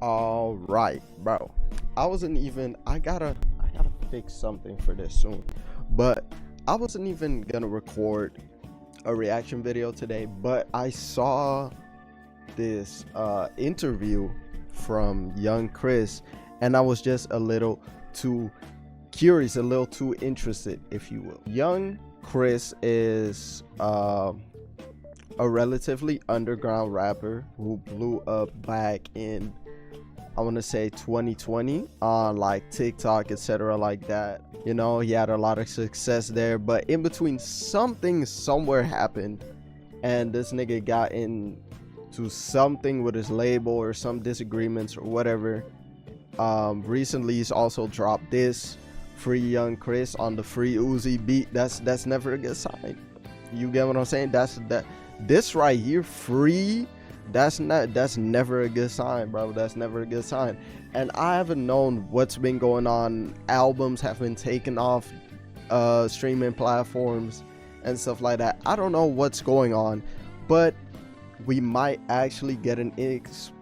All right, bro. I gotta fix something for this soon. But I wasn't even gonna record a reaction video today, but I saw this interview from young Chris, and I was just a little too curious, a little too interested, if you will. Young Chris is a relatively underground rapper who blew up back in, I want to say, 2020 on like TikTok, etc., like that. You know, he had a lot of success there, but in between, something somewhere happened, and this nigga got into something with his label or some disagreements or whatever. Recently, he's also dropped this Free Young Chris on the Free Uzi beat. That's never a good sign. You get what I'm saying? This right here, free. That's never a good sign, bro. That's never a good sign. And I haven't known what's been going on. Albums have been taken off streaming platforms and stuff like that. I don't know what's going on, but we might actually get an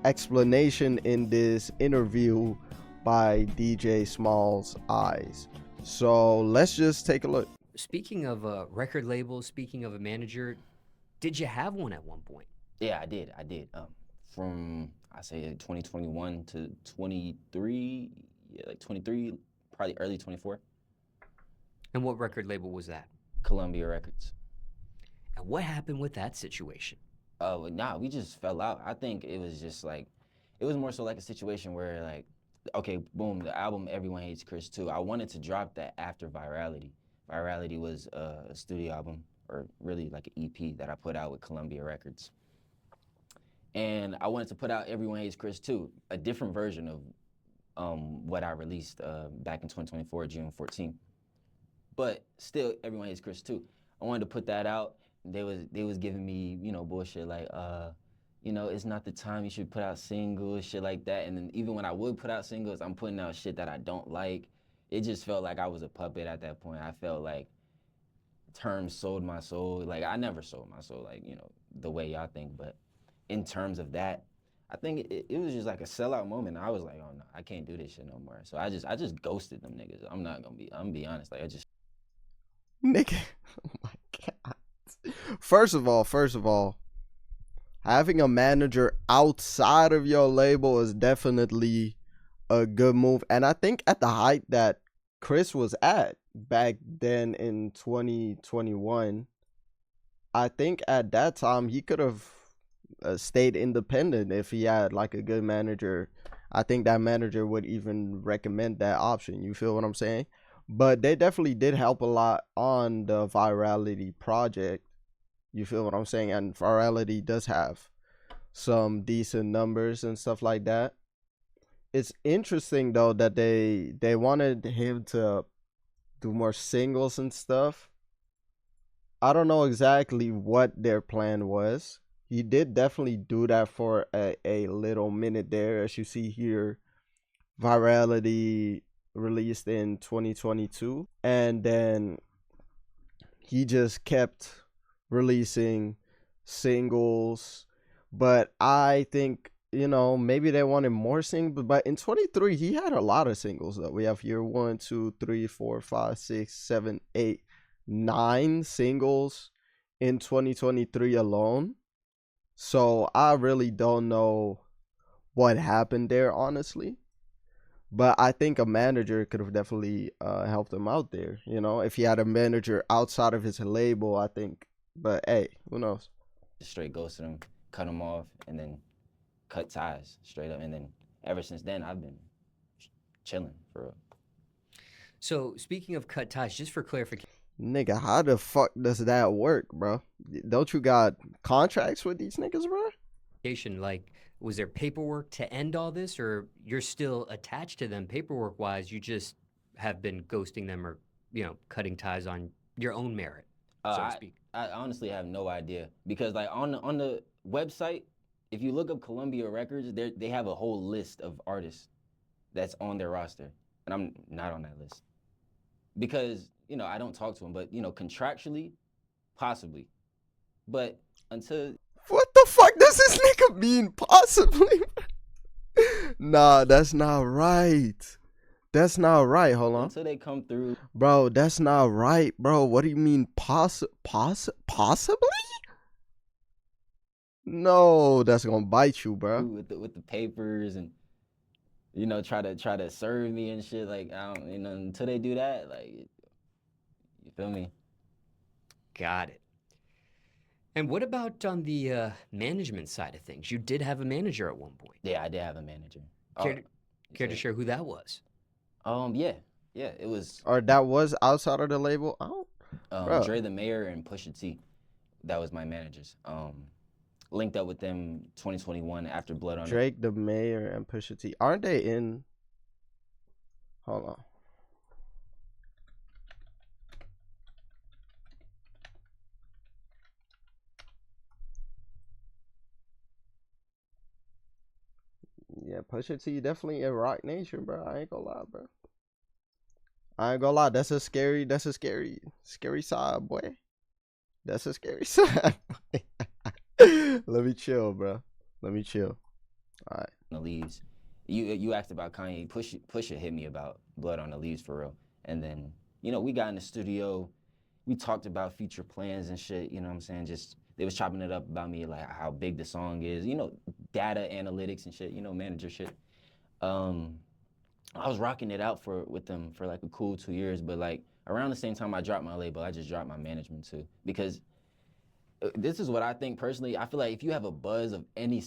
explanation in this interview by DJ Small's eyes. So let's just take a look. Speaking of a record label, speaking of a manager, did you have one at one point? Yeah, I did. From I say 2021 to 23, like 23, probably early 24. And what record label was that? Columbia Records. And what happened with that situation? Nah, we just fell out. I think it was just like, it was more so like a situation where like, okay, boom, the album Everyone Hates Chris 2. I wanted to drop that after Virality. Virality was a studio album, or really like an EP that I put out with Columbia Records. And I wanted to put out Everyone Hates Chris 2, a different version of what I released back in 2024, June 14th. But still, Everyone Hates Chris 2. I wanted to put that out. They was giving me, bullshit like, it's not the time you should put out singles, shit like that. And then even when I would put out singles, I'm putting out shit that I don't like. It just felt like I was a puppet at that point. I felt like terms sold my soul. Like, I never sold my soul, like, the way y'all think. But in terms of that, I think it was just like a sellout moment. I was like, oh no, I can't do this shit no more. So I just ghosted them niggas. I'm gonna be honest. Like, I just Nigga, oh my god. First of all, having a manager outside of your label is definitely a good move. And I think at the height that Chris was at back then in 2021, I think at that time he could have stayed independent if he had like a good manager. I think that manager would even recommend that option. You feel what I'm saying? But they definitely did help a lot on the Virality project. You feel what I'm saying? And Virality does have some decent numbers and stuff like that. It's interesting though that they wanted him to do more singles and stuff. I don't know exactly what their plan was. He did definitely do that for a little minute there. As you see here, Virality released in 2022, and then he just kept releasing singles. But I think, maybe they wanted more singles. But in 23, he had a lot of singles though. We have here 1, 2, 3, 4, 5, 6, 7, 8, 9 singles in 2023 alone. So I really don't know what happened there, honestly. But I think a manager could have definitely helped him out there. If he had a manager outside of his label, I think. But hey, who knows? straight ghosted him, cut him off, and then cut ties straight up. And then ever since then, I've been chilling for real. So speaking of cut ties, just for clarification, Nigga, how the fuck does that work, bro? Don't you got contracts with these niggas, bro? like, was there paperwork to end all this, or you're still attached to them paperwork wise? You just have been ghosting them, or cutting ties on your own merit, so to speak. I honestly have no idea, because like on the website, if you look up Columbia Records, they have a whole list of artists that's on their roster, and I'm not on that list because I don't talk to them. But contractually, possibly, but until What the fuck does this nigga mean, possibly? Nah, that's not right. That's not right. Hold on. Until they come through Bro, that's not right, bro. What do you mean possibly? No, that's gonna bite you, bro. with the papers and try to serve me and shit. Like I don't, until they do that, like you feel me? Got it. And what about on the management side of things? You did have a manager at one point. Yeah, I did have a manager. Care to share who that was? Yeah, it was Or that was outside of the label. Bro. Dre the Mayor and Pusha T. That was my managers. Linked up with them 2021 after Blood on Drake, the Mayor, and Pusha T. Aren't they in? Hold on. Yeah, Pusha T definitely in Rock Nation, bro. I ain't gonna lie, bro. I ain't gonna lie. That's a scary side, boy. That's a scary side. Let me chill, bro. Let me chill. All right. the Leaves. You asked about Kanye. Pusha hit me about Blood on the Leaves for real. And then we got in the studio. We talked about future plans and shit. You know what I'm saying? Just they was chopping it up about me, like how big the song is. Data analytics and shit. Manager shit. I was rocking it out with them for like a cool 2 years, but like around the same time I dropped my label, I just dropped my management too, because this is what I think personally. I feel like if you have a buzz of any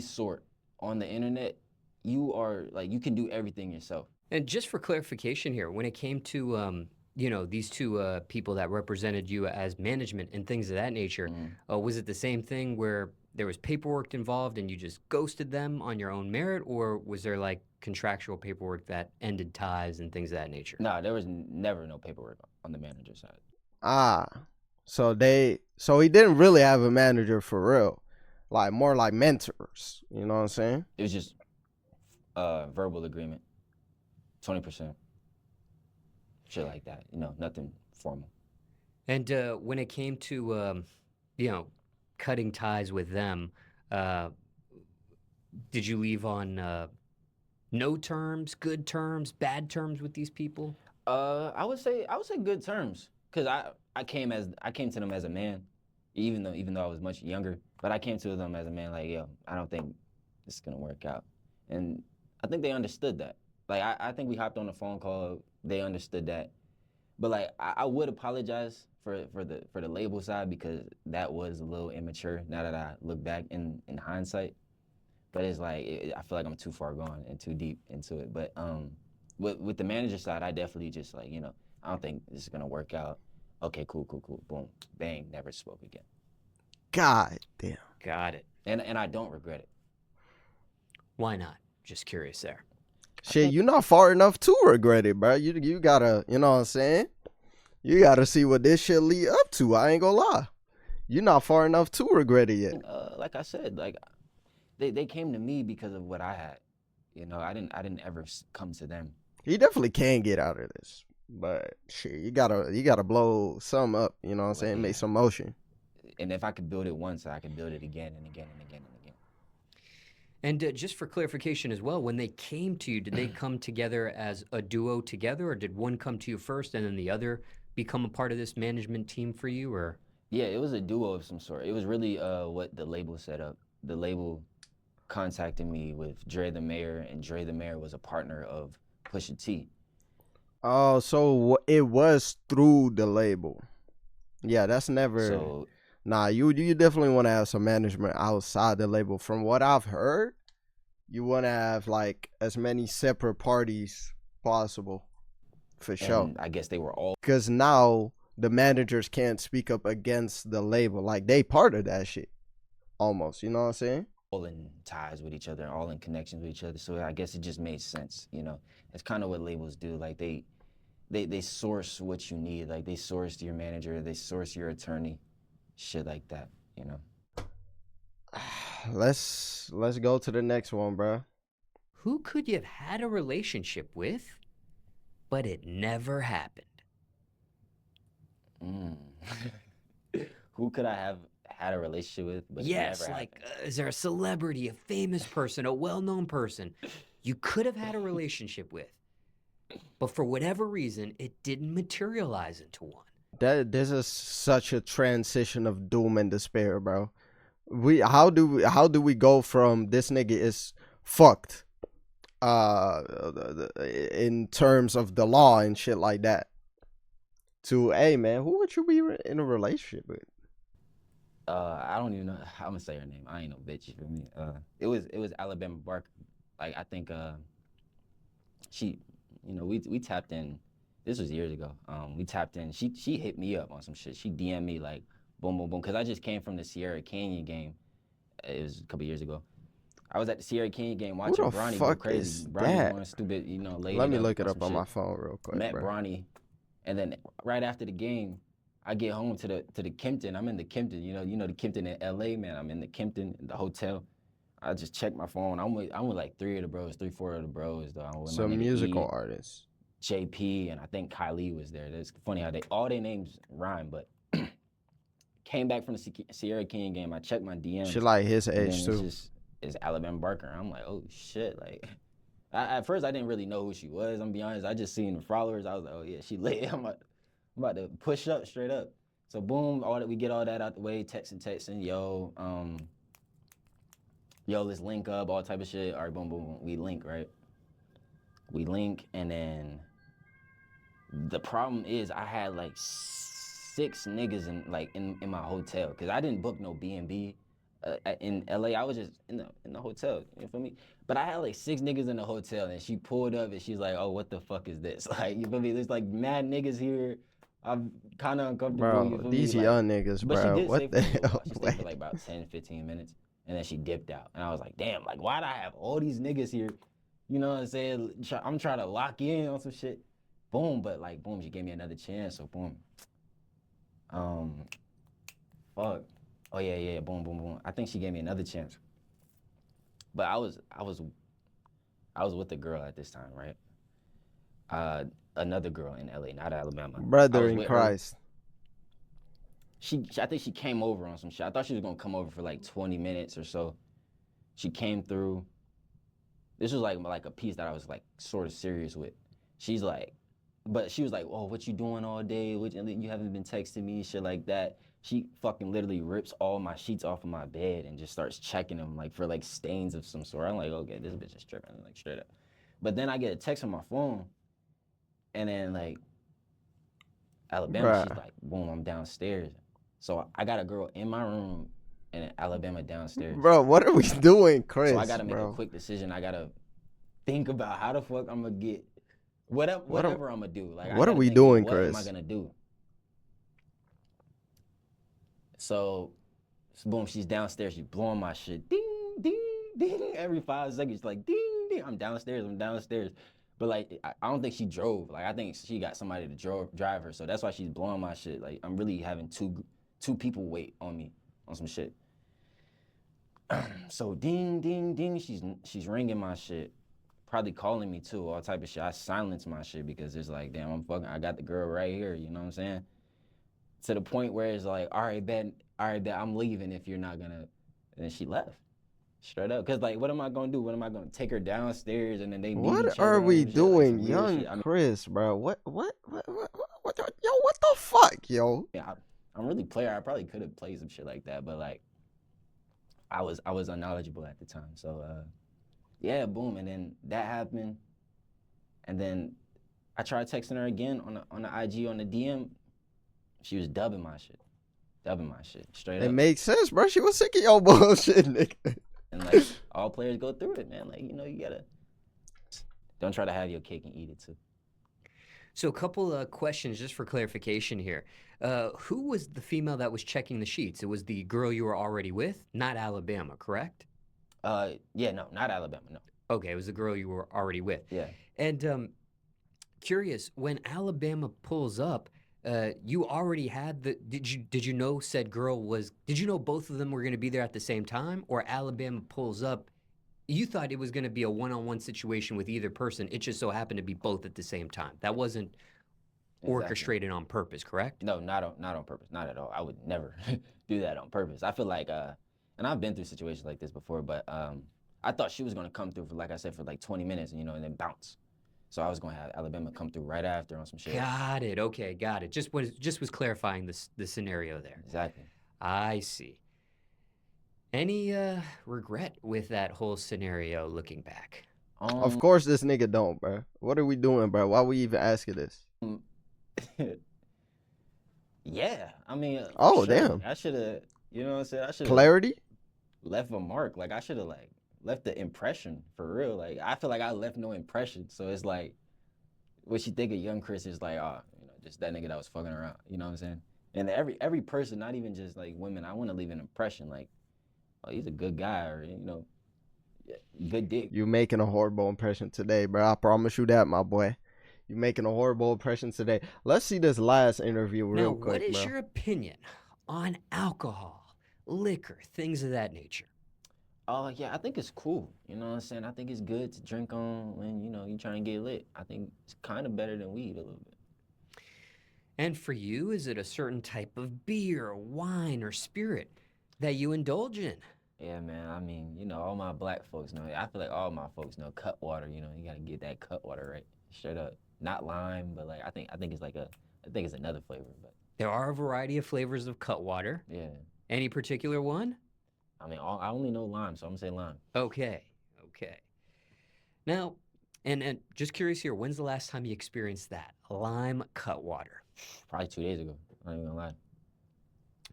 sort on the internet, you can do everything yourself. And just for clarification here, when it came to these two people that represented you as management and things of that nature, was it the same thing where there was paperwork involved and you just ghosted them on your own merit, or was there like contractual paperwork that ended ties and things of that nature? Nah, there was never no paperwork on the manager side. So he didn't really have a manager for real, like more like mentors. You know what I'm saying? It was just verbal agreement, 20%, shit like that. Nothing formal. And when it came to cutting ties with them, did you leave on no terms, good terms, bad terms with these people? I would say good terms, cause I came to them as a man, even though I was much younger, but I came to them as a man, like, yo, I don't think this is gonna work out, and I think they understood that. Like I think we hopped on a phone call, they understood that, but like I would apologize for the label side, because that was a little immature now that I look back in hindsight. But it's like I feel like I'm too far gone and too deep into it. But with the manager side, I definitely just like I don't think this is gonna work out. Okay, cool, boom, bang, never spoke again. God damn. Got it. And I don't regret it. Why not? Just curious there. Shit, you're not far enough to regret it, bro. You gotta, you know what I'm saying? You gotta see what this shit lead up to. I ain't gonna lie. You're not far enough to regret it yet. Like I said, like they came to me because of what I had. I didn't ever come to them. He definitely can get out of this, but shit, you gotta blow some up. You know what I'm saying? Yeah. Make some motion. And if I could build it once, I could build it again and again and again and again. And just for clarification as well, when they came to you, did they come together as a duo together, or did one come to you first and then the other become a part of this management team for you, or? Yeah, it was a duo of some sort. It was really what the label set up. The label contacted me with Dre the Mayor, and Dre the Mayor was a partner of Pusha T. Oh, so it was through the label. Yeah, that's never. So Nah, you definitely want to have some management outside the label. From what I've heard, you want to have like as many separate parties possible, for sure. I guess they were all Because now the managers can't speak up against the label. Like they part of that shit, almost. You know what I'm saying? in ties with each other, all in connections with each other. So I guess it just made sense. It's kind of what labels do. Like they source what you need. Like they source your manager, they source your attorney, shit like that. Let's go to the next one, bro. Who could you have had a relationship with, but it never happened? Who could I have had a relationship with, but Yes, it never like happened. is there a celebrity, a famous person, a well-known person you could have had a relationship with, but for whatever reason, it didn't materialize into one? That this is such a transition of doom and despair, bro. How do we go from this nigga is fucked in terms of the law and shit like that to, hey man, who would you be in a relationship with? I don't even know. I'm gonna say her name. I ain't no bitch. You feel me? It was Alabama Barker. Like I think she, we tapped in. This was years ago. We tapped in. She hit me up on some shit. She DM'd me like boom boom boom because I just came from the Sierra Canyon game. It was a couple years ago. I was at the Sierra Canyon game Who watching the Bronny go fuck crazy. is Bronny was that? going stupid, laid Let me it look it on up some on shit. my phone real quick, Met bro. Bronny, and then right after the game, I get home to the Kimpton. I'm in the Kimpton. The Kimpton in LA, man. I'm in the Kimpton, in the hotel. I just check my phone. I'm with like 4 of the bros though. I'm with my Some nigga musical E, artists. JP, and I think Kylie was there. That's funny how all their names rhyme, but came back from the Sierra King game. I checked my DMs. She like his and age then too. it's Alabama Barker. I'm like, oh shit, like. At first, I didn't really know who she was. I'm gonna be honest. I just seen the followers. I was like, oh yeah, she lit. I'm about to push up straight up. So boom, we get all that out the way. Texting, yo, let's link up, all type of shit. All right, boom, boom, boom. We link, right? We link, and then the problem is I had like 6 niggas in my hotel because I didn't book no B&B. In LA, I was just in the hotel. You feel me? But I had like 6 niggas in the hotel, and she pulled up and she's like, "Oh, what the fuck is this?" Like, you feel me? There's like mad niggas here. I'm kind of uncomfortable. You Bro, feel these me? Like, young niggas, but she bro. did stay What for the a little hell? while. She stayed for like about 10, 15 minutes, and then she dipped out. And I was like, "Damn! Like, why'd I have all these niggas here?" You know what I'm saying? I'm trying to lock in on some shit. Boom, but like, boom, she gave me another chance. So boom. Fuck. Oh yeah, boom, boom, boom. I think she gave me another chance. But I was with a girl at this time, right? Another girl in LA, not Alabama. I Brother was in with her. Christ. I think she came over on some shit. I thought she was gonna come over for like 20 minutes or so. She came through. This was like a piece that I was like sort of serious with. She's like, but she was like, "Oh, what you doing all day? You haven't been texting me, shit like that." She fucking literally rips all my sheets off of my bed and just starts checking them like for like stains of some sort. I'm like, okay, this bitch is tripping, like straight up. But then I get a text on my phone, and then like Alabama, Bruh. she's like, "Boom, I'm downstairs." So I got a girl in my room, and Alabama downstairs. Bro, what are we doing, Chris? So I gotta make bro? a quick decision. I gotta think about how the fuck I'm gonna get whatever I'm gonna do. Like, what I are gotta we think, doing, what am I Chris? gonna do? So boom, she's downstairs. She's blowing my shit. Ding, ding, ding. Every 5 seconds, like ding, ding. I'm downstairs. But like, I don't think she drove. Like, I think she got somebody to drive her. So that's why she's blowing my shit. Like, I'm really having two people wait on me on some shit. So ding, ding, ding. She's ringing my shit. Probably calling me too, all type of shit. I silence my shit because it's like, damn, I got the girl right here. You know what I'm saying? To the point where it's like, all right, bet, I'm leaving if you're not gonna. And then she left, straight up. Cause like, what am I gonna do? What am I gonna take her downstairs and then they meet each What other? are we and shit? doing, Like, young shit. Chris, bro? What, yo, what the fuck, yo? Yeah, I'm really player. I probably could have played some shit like that, but like, I was unknowledgeable at the time. So yeah, boom, and then that happened, and then I tried texting her again on the IG on the DM. She was dubbing my shit straight up. It makes sense, bro. She was sick of your bullshit, nigga. And like, all players go through it, man. Like, you gotta don't try to have your cake and eat it too. So a couple of questions just for clarification here. Who was the female that was checking the sheets? It was the girl you were already with, not Alabama, correct? Yeah, no, not Alabama, no. Okay, it was the girl you were already with. Yeah. And curious, when Alabama pulls up, you already had did you know said girl was, did you know both of them were going to be there at the same time? Or Alabama pulls up, you thought it was going to be a one-on-one situation with either person. It just so happened to be both at the same time. That wasn't orchestrated on purpose, correct? No, not on purpose, not at all. I would never do that on purpose. I feel like, and I've been through situations like this before, but I thought she was gonna come through for, like I said, for like 20 minutes, and then bounce. So I was gonna have Alabama come through right after on some shit. Got it. Okay, got it. Just was clarifying the scenario there. Exactly. I see. Any regret with that whole scenario looking back? Of course, this nigga don't, bro. What are we doing, bro? Why we even asking this? Yeah, I mean. Oh, sure. damn. I should have. You know what I'm saying? I should have Clarity? left a mark. Like I should have left the impression for real. Like I feel like I left no impression. So it's like, what you think of young Chris is like, just that nigga that was fucking around. You know what I'm saying? And every person, not even just like women, I want to leave an impression like, oh, he's a good guy, or good dick. You making a horrible impression today, bro. I promise you that, my boy. You making a horrible impression today. Let's see this last interview real now, quick, what is bro. your opinion on alcohol, liquor, things of that nature? Oh, yeah, I think it's cool. You know what I'm saying? I think it's good to drink on when, you trying to get lit. I think it's kind of better than weed a little bit. And for you, is it a certain type of beer, wine, or spirit that you indulge in? Yeah, man. I mean, all my black folks know. I feel like all my folks know cut water. You gotta get that cut water right, straight up. Not lime, but like I think it's another flavor. But There are a variety of flavors of Cutwater. yeah. Any particular one? I mean, I only know lime, so I'm gonna say lime. Okay. Now, and just curious here, when's the last time you experienced that? Lime Cutwater. Probably 2 days ago. I'm not even gonna lie.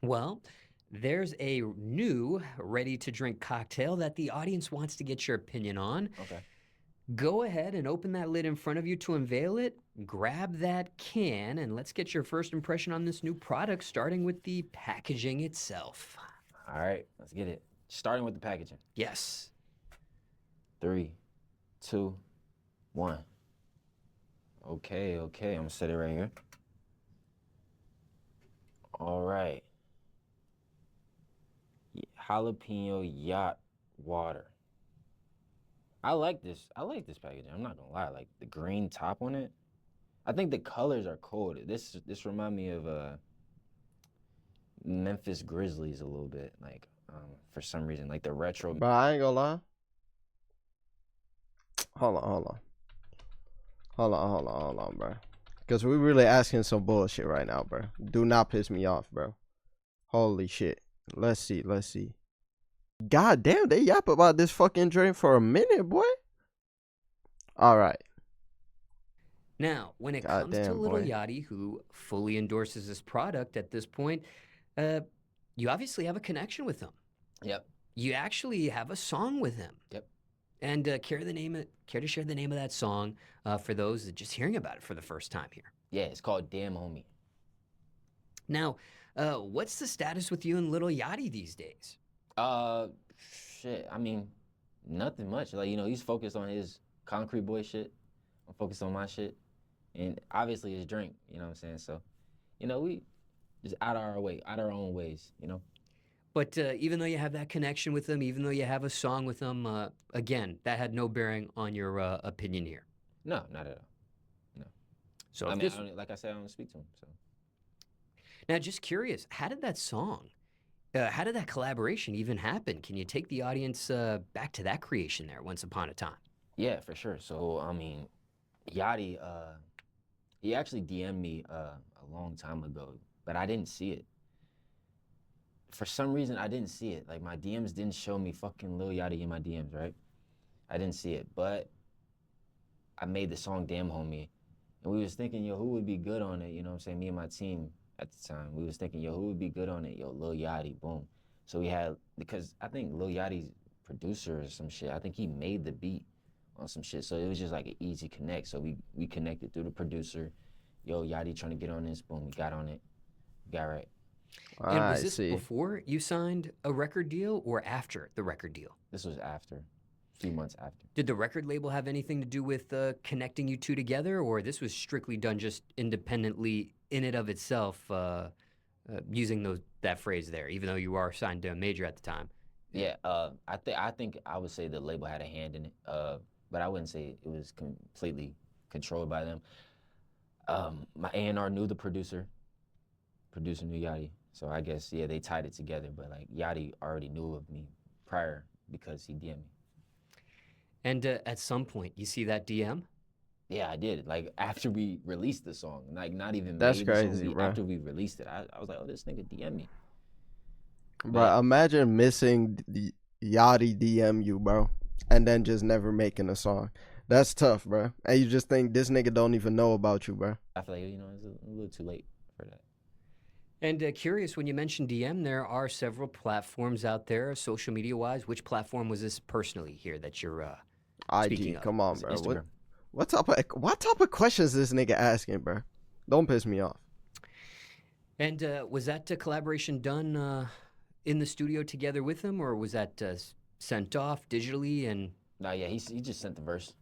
Well, there's a new ready-to-drink cocktail that the audience wants to get your opinion on. Okay. Go ahead and open that lid in front of you to unveil it. Grab that can, and let's get your first impression on this new product, starting with the packaging itself. All right, let's get it. Starting with the packaging. Yes. 3, 2, 1. Okay. I'm gonna set it right here. All right. Jalapeno yacht water. I like this packaging. I'm not gonna lie. Like the green top on it. I think the colors are cool. This remind me of Memphis Grizzlies a little bit. Like for some reason, like the retro. Bro, I ain't gonna lie. Hold on, bro. Because we really asking some bullshit right now, bro. Do not piss me off, bro. Holy shit. Let's see. God damn, they yap about this fucking drink for a minute, boy. All right. Now, when it God comes to damn, Little boy. Yachty, who fully endorses this product at this point, you obviously have a connection with him. Yep. You actually have a song with him. Yep. And care to share the name of that song for those that just hearing about it for the first time here? Yeah, it's called Damn Homie. Now, what's the status with you and Little Yachty these days? Shit. I mean, nothing much. Like he's focused on his concrete boy shit. I'm focused on my shit, and obviously his drink. You know what I'm saying? So, we just out our own ways. But even though you have that connection with him, even though you have a song with him, again, that had no bearing on your opinion here. No, not at all. No. So I mean, like I said, I don't speak to him. So. Now, just curious, how did that collaboration even happen? Can you take the audience back to that creation there, Once Upon a Time? Yeah, for sure. So, I mean, Yachty, he actually DM'd me a long time ago, but I didn't see it. For some reason, I didn't see it. Like, my DMs didn't show me fucking Lil Yachty in my DMs, right? I didn't see it, but I made the song Damn Homie, and we was thinking, who would be good on it? You know what I'm saying? Me and my team at the time, we was thinking, who would be good on it? Lil Yachty, boom. So we had, because I think Lil Yachty's producer or some shit, I think he made the beat on some shit. So it was just like an easy connect. So we connected through the producer. Yachty trying to get on this, boom, we got on it. Got right. And was this before you signed a record deal or after the record deal? This was after, a few months after. Did the record label have anything to do with connecting you two together, or this was strictly done just independently in and of itself, using that phrase there, even though you are signed to a major at the time? Yeah, I think I would say the label had a hand in it, but I wouldn't say it was completely controlled by them. My A&R knew the producer. Producer knew Yachty. So I guess, yeah, they tied it together. But, like, Yachty already knew of me prior because he DM'd me. And at some point, you see that DM? Yeah, I did. Like, after we released the song. Like, not even That's made the song. crazy, bro. After we released it, I was like, oh, this nigga DM me. Bro, imagine missing the Yachty DM you, bro, and then just never making a song. That's tough, bro. And you just think this nigga don't even know about you, bro. I feel like, you know, it's a little too late for that. And curious, when you mentioned DM, there are several platforms out there, social media-wise. Which platform was this personally here that you're speaking IG, of? come on, It's bro. Instagram. What type of questions this nigga asking, bro? Don't piss me off. And was that collaboration done in the studio together with him, or was that sent off digitally? And Nah, yeah, he just sent the verse.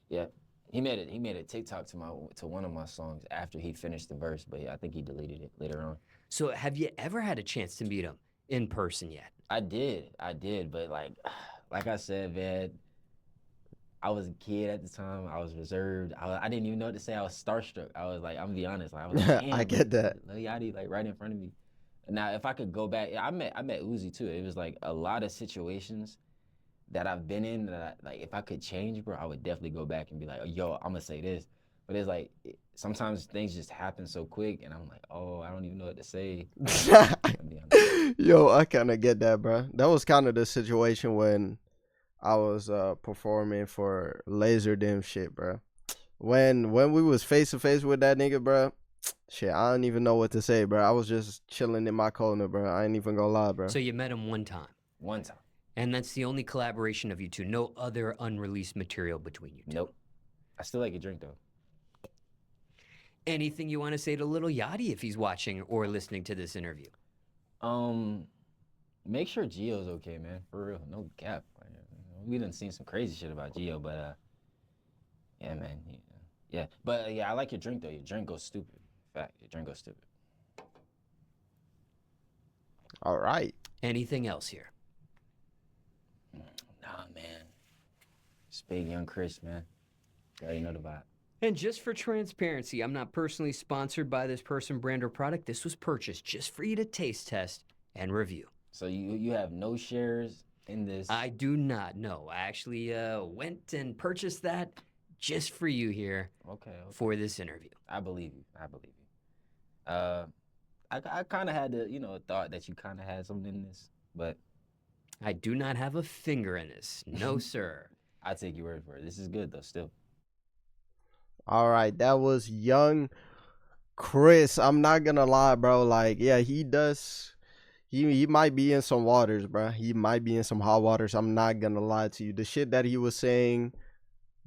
Yeah, he made a TikTok to one of my songs after he finished the verse, but I think he deleted it later on. so, have you ever had a chance to meet him in person yet? I did, but like I said, man, I was a kid at the time. I was reserved. I didn't even know what to say. I was starstruck. I was like, I'm gonna be honest. Like, I was like, damn, I get that. Lil Yachty, like right in front of me. Now, if I could go back, I met Uzi too. It was like a lot of situations that I've been in that like if I could change, bro, I would definitely go back and be like, yo, I'm gonna say this. But it's like sometimes things just happen so quick, and I'm like, oh, I don't even know what to say. Yo, I kind of get that, bro. That was kind of the situation when I was performing for Laser Dim shit, bro. When we was face to face with that nigga, bro. Shit, I don't even know what to say, bro. I was just chilling in my corner, bro. I ain't even gonna lie, bro. So you met him one time. One time. And that's the only collaboration of you two. No other unreleased material between you two. Nope. I still like a drink though. Anything you want to say to Lil Yachty if he's watching or listening to this interview? Make sure Gio's okay, man. For real, no cap. We done seen some crazy shit about Gio, but yeah, man. Yeah, but yeah, I like your drink though. Your drink goes stupid. Fact, your drink goes stupid. All right. Anything else here? Nah, man. It's big young Chris, man. You already know the vibe. And just for transparency, I'm not personally sponsored by this person, brand, or product. This was purchased just for you to taste test and review. So you have no shares in this? I do not know. I actually went and purchased that just for you here. Okay. For this interview. I believe you. I kind of had the thought that you kind of had something in this, but I do not have a finger in this. No, sir. I take your word for it. This is good though. Still. All right, that was young Chris. I'm not gonna lie, bro. Like, yeah, he does. He might be in some waters, bro. He might be in some hot waters. I'm not gonna lie to you. The shit that he was saying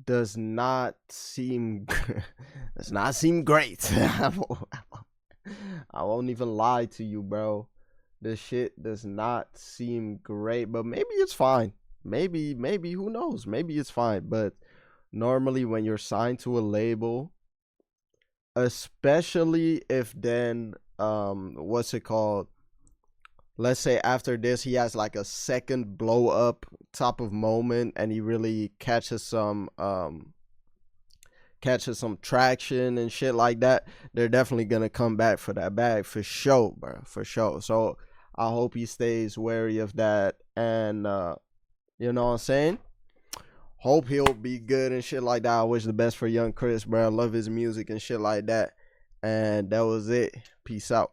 does not seem great. I won't even lie to you, bro. This shit does not seem great, but maybe it's fine. Maybe who knows? Maybe it's fine, but normally when you're signed to a label, especially if then what's it called, let's say after this he has like a second blow up type of moment and he really catches some traction and shit like that, they're definitely gonna come back for that bag for sure, bro, for sure. So I hope he stays wary of that, and you know what I'm saying, hope he'll be good and shit like that. I wish the best for young Chris, bro. I love his music and shit like that. And that was it. Peace out.